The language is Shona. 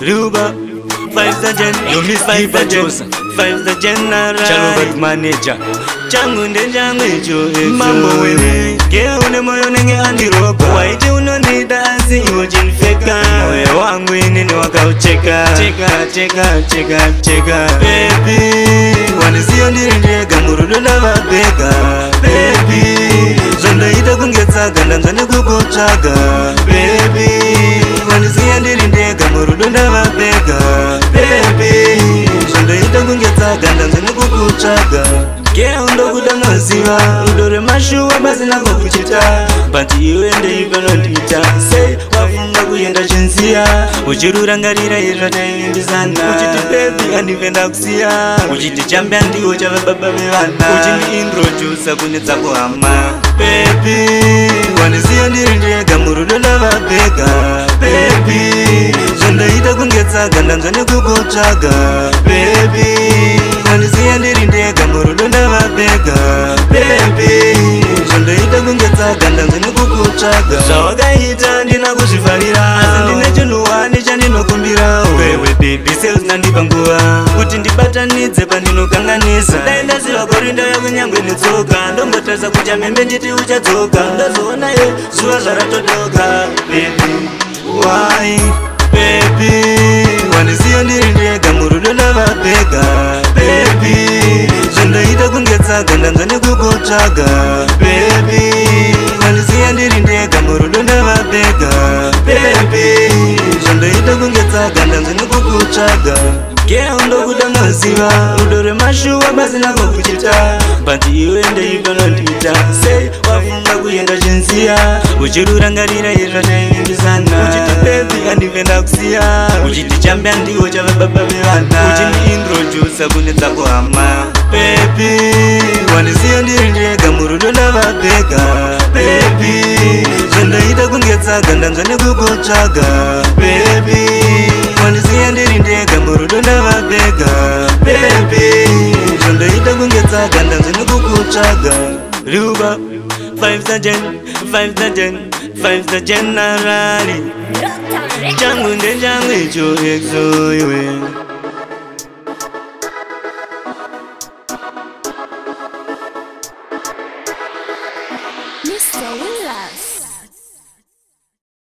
Ruba 5,000 you miss 5,000 5,000 Chalo manager changu ndenjangu icho mambo wewe Kea une moyo nenge andiropa Waiti unonida asi ujinfeka Moyo wangu inini wakaucheka Cheka Baby Wanisio ndirindega murudo na vabeka Baby Zondo ita kungetsaga ndanzane kukuchaga Baby Wanisio ndirindega murudo na vabeka Baby Zondo ita kungetsaga ndanzane kukuchaga Kea undo kudamaziva Udore mashuwa basi nako kuchita Bati iwende ivanondita Say wafunga kuyenda chinsia Uchirurangarira irata imbizana Uchiti baby andivenda kusia Uchiti chambe andiwo chava baba vevana Uchini introduce kunetsa kuhama Baby Wanisiyo ndirindega murudo na vabeka Baby Zondoita kungetsaga ndanzane kukuchaga Baby Wanisiyo ndirindega murudo na vabeka Baby Zondoita kungetsaga ndanzane kukuchaga Zvawakaita ndina kuzvifarira Asi ndine chinhuwani chandinokumbira Wewe baby sales nandipa nguva Kuti ndibatanidze pandinokanganisa Dai ndaziva korinda yako nyangwe netsoka Ndombotarisa kucha membe nditi uchadzoka Ndazoona ye zuva zvaratodoka Baby why Baby Wanisiyo ndirindega murudo na vabeka Baby Zondoita kungetsaga ndanzane kukuchaga Baby Wanisiyo ndirindega murudo na vabeka Baby Zondoita kungetsaga ndanzane kukuchaga Kea undo kudamaziva Udore mashuwa basi nako kuchita Bati iwende ivanondita Say wafunga kuyenda chinsia Uchirurangarira irata imbizana Uchiti baby andivenda kusia Uchiti chambe andiwo chava baba vevana Uchini introduce kunetsa kuhama Baby Wanisiyo ndirindega murudo na vabeka Baby Zondoita kungetsaga ndanzane kukuchaga Baby Wanisiyo ndirindega murudo na vabeka Baby Zondoita kungetsaga ndanzane kukuchaga Ruba 5,000 narali Changu ndenjangu icho exo iwe